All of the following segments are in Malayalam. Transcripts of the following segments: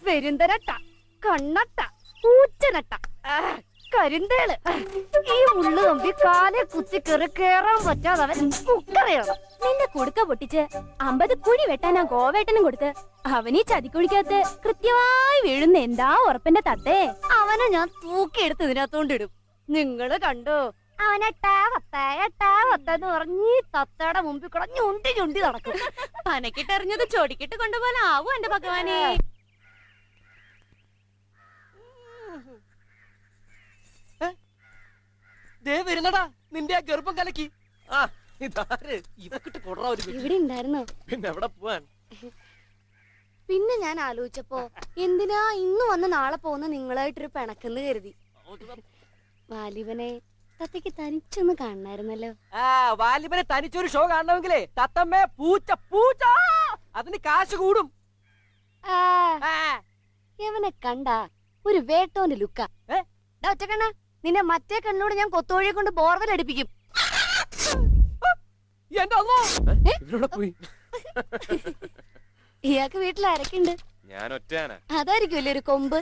പെരുന്തരട്ട, കണ്ണട്ട, പൂച്ചനട്ട, കരിന്തേള്. ഈ മുള്ളു കമ്പി കാലെ കുത്തി കേറാൻ പറ്റാതെ അവൻ കുക്കറിയണം. നിന്റെ കുടുക്ക പൊട്ടിച്ച് 50 കുഴി വെട്ടാനാ ഗോവേട്ടനും കൊടുത്ത്. അവനീ ചതിക്കുഴിക്കകത്ത് കൃത്യമായി വീഴുന്ന എന്താ ഉറപ്പിന്റെ തത്തേ. അവനെ ഞാൻ തൂക്കിയെടുത്ത് ഇതിനകത്തോണ്ടിടും. നിങ്ങള് കണ്ടോ, അവനെട്ടാ വത്തെന്ന് പറഞ്ഞ് തത്തയുടെ മുമ്പിൽ കൂടെ ഞുണ്ടി ഞുണ്ടി നടക്കും. പനക്കിട്ടെറിഞ്ഞത് ചൊടിക്കിട്ട് കൊണ്ടുപോലെ ആവൂ എന്റെ ഭഗവാനെ. വരുന്നടാ നിന്റെ ആ ഗർഭം കലക്കി. ഇവിടെ ഉണ്ടായിരുന്നോ? പിന്നെ എവിടെ പോവാൻ? പിന്നെ ഞാൻ ആലോചിച്ചപ്പോ എന്തിനാ ഇന്ന് വന്ന് നാളെ പോകുന്ന നിങ്ങളായിട്ടൊരു പിണക്കെന്ന് കരുതി. വാലിബനെ തത്തയ്ക്ക് തനിച്ചൊന്ന് കാണണായിരുന്നല്ലോ. വാലിബനെ തനിച്ചൊരു ഷോ കാണണമെങ്കിലേ തത്തമ്മേ പൂച്ച പൂച്ച അതിന് കാശ് കൂടും. എവനെ കണ്ട ഒരു വേട്ടോന്റെ ലുക്ക. ഒറ്റക്കണ്ണ, നിന്നെ മറ്റേ കണ്ണോട് ഞാൻ കൊത്തോഴിയെ കൊണ്ട് ബോർവെൽ അടിപ്പിക്കും. ഇയാൾക്ക് വീട്ടിൽ ആരൊക്കെയുണ്ട്? ഞാൻ ഒറ്റയാനാ. അതായിരിക്കും അല്ലേ ഒരു കൊമ്പ്.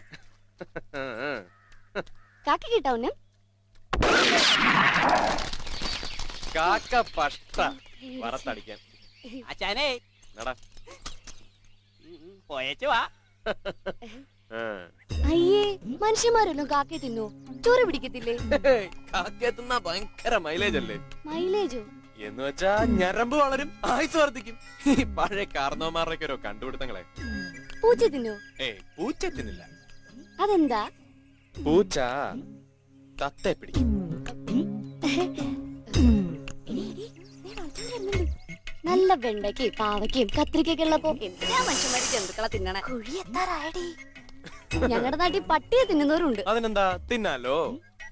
കാക്ക കിട്ടാവുന്ന കാക്ക പഷ്ട വറത്തടിക്കാൻ. അച്ഛനെ പോയച്ചു വാ. അയ്യേ, മനുഷ്യന്മാരല്ലോ കാക്കയെ തിന്നോ? ചോറ് പിടിക്കത്തില്ലേ? കാക്കയെ തിന്നാ ഭയങ്കര മൈലേജ് അല്ലേ? മൈലേജോ? എന്ന് വെച്ചാ ഞരമ്പ് വളരും, ആയുസ് വർദ്ധിക്കും. ഈ പഴയ കാർന്നോമാരുടെയൊക്കെ ഓരോ കണ്ടുപിടുത്തങ്ങളെ. പൂച്ച തിന്നോ? പൂച്ച തിന്നില്ല. അതെന്താ? പൂച്ച തത്തെ പിടിക്കും. നല്ല വെണ്ടയ്ക്കയും പാവയ്ക്കയും കത്രിക്കൊക്കെ ഉള്ളപ്പോ എന്തിനാ മനുഷ്യന്മാര് ജന്തുക്കളെ തിന്നണേ? ഞങ്ങളുടെ നാട്ടിൽ പട്ടിയെ തിന്നുന്നവരുണ്ട്. അതിനെന്താ, തിന്നാലോ.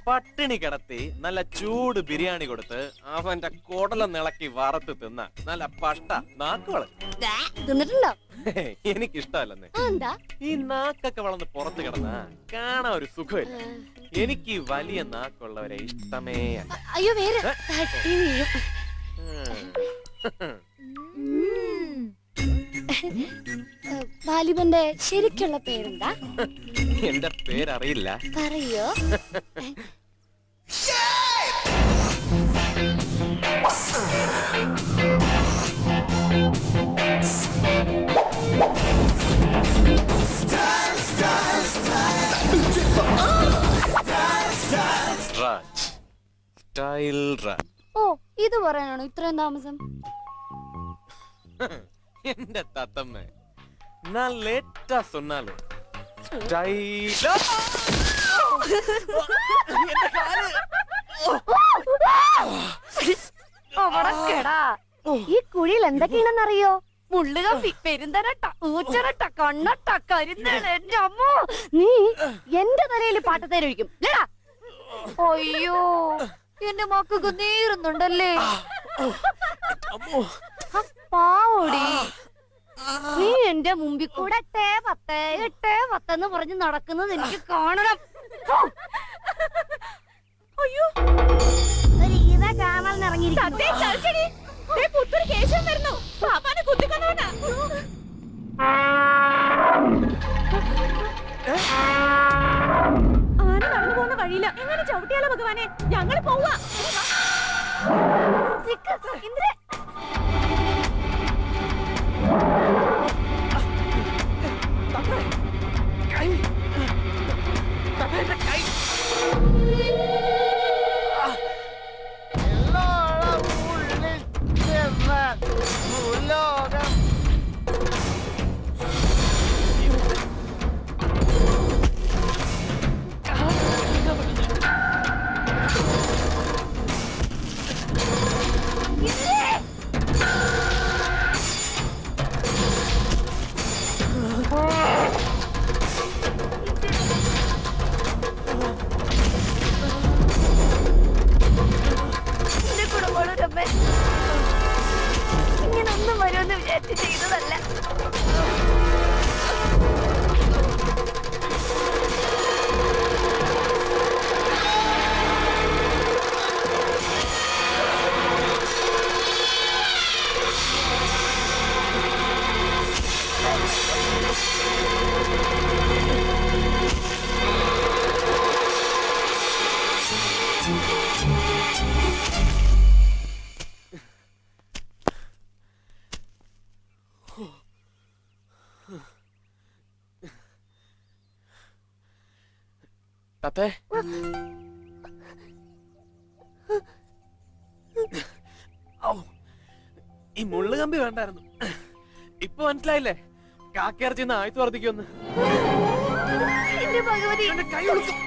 പട്ടിണി കിടത്തി നല്ല ചൂട് ബിരിയാണി കൊടുത്ത് അവന്റെ കുടല നിളക്കി വറുത്ത് തിന്ന നല്ല പഷ്ട നാക്ക് വളരും. തിന്നിട്ടുണ്ടോ? എനിക്കിഷ്ടമല്ലെന്നേ. എന്താ? ഈ നാക്കൊക്കെ വളർന്ന് പുറത്ത് കിടന്ന കാണാൻ ഒരു സുഖമില്ല. എനിക്ക് വലിയ നാക്കുള്ളവരെ ഇഷ്ടമേ അല്ല. അയ്യോ വേറെ തട്ടി വീഴും. വാലിബന്റെ ശരിക്കുള്ള പേരെന്താ? എന്റെ പേരറിയില്ല. പറയോ? രാജ് സ്റ്റൈൽ രാജ്. ഓ, ഇത് പറയാനാണോ ഇത്രയും താമസം? എന്റെ തത്തമ്മ ഞാൻ ലേറ്റാ സൊന്നാലോ സ്റ്റൈലോ. ഈ കുഴിയിൽ എന്തൊക്കെയാണെന്നറിയോ? മുള്ളുകമ്പി, പെരുന്തരട്ട, ഊച്ചരട്ട, കണ്ണട്ട, കരിന്തേള്. എന്റെ അമ്മോ, നീ എന്റെ തലയിൽ പാട്ടത്തേരൊഴിക്കും. അയ്യോ, എന്റെ മക്കൾക്ക് നീറുന്നുണ്ടല്ലേ. പാവോടി, നീ എന്റെ മുമ്പിൽ കൂടെ 8 പറഞ്ഞ് നടക്കുന്നത് എനിക്ക് കാണണം. അയ്യോ, ചാനലിന് ഇറങ്ങിയിരിക്കുന്നു. ആന നടന്നു പോകുന്ന വഴിയില്ല. എങ്ങനെ ചവിട്ടിയാലോ ഭഗവാനെ? ഞങ്ങള് പോവാ. തത്തേ ഔ, ഈ മുള്ളുകമ്പി വേണ്ടായിരുന്നു. ഇപ്പൊ മനസ്സിലായില്ലേ കാക്കയിറച്ചിന്ന് ആയത്ത് വർദ്ധിക്കുമെന്ന്. എന്റെ ഭഗവതി, എന്റെ കൈ ഒളുക്കും.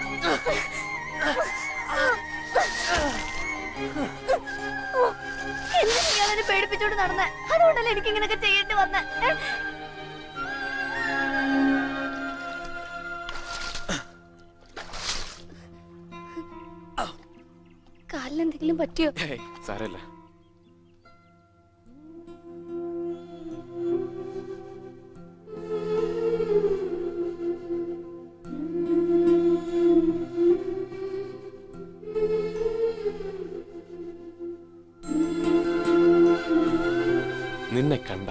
എന്തിനാ ഇയാളെന്നെ പേടിപ്പിച്ചോണ്ട് നടന്നെ? അതുകൊണ്ടല്ലേ എനിക്ക് ഇങ്ങനെയൊക്കെ ചെയ്യേണ്ടി വന്നെ. കാലിലെന്തെങ്കിലും പറ്റിയോ? ഹേയ്, സാരമില്ല. നിന്നെ കണ്ട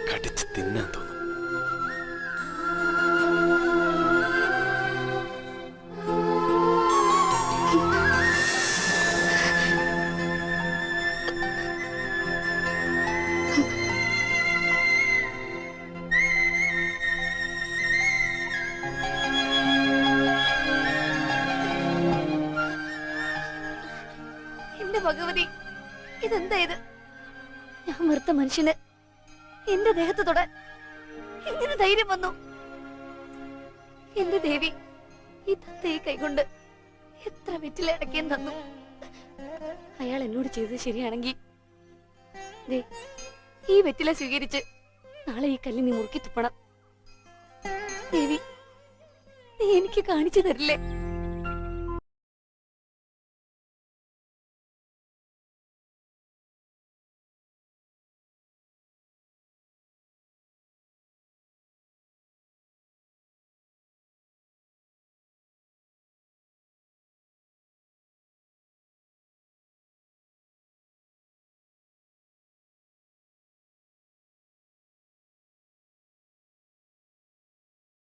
കടിച്ച് തിന്നാൻ തോന്നും. എന്റെ ഭഗവതി, ഇതെന്താ ഇത്? ഞാൻ വെറുത്ത മനുഷ്യന് എന്റെ ദേഹത്ത് തൊടാൻ എങ്ങനെ ധൈര്യം വന്നു? എന്റെ ദേവി, ഈ തത്തയെ കൈകൊണ്ട് എത്ര വെറ്റില അടക്കിയും തന്നു. അയാൾ എന്നോട് ചെയ്തത് ശരിയാണെങ്കിൽ ദേ, ഈ വെറ്റില സ്വീകരിച്ച് നാളെ ഈ കല്ലിൽ നീ മുറുക്കി തുപ്പണം. ദേവി, നീ എനിക്ക് കാണിച്ചു തരില്ലേ?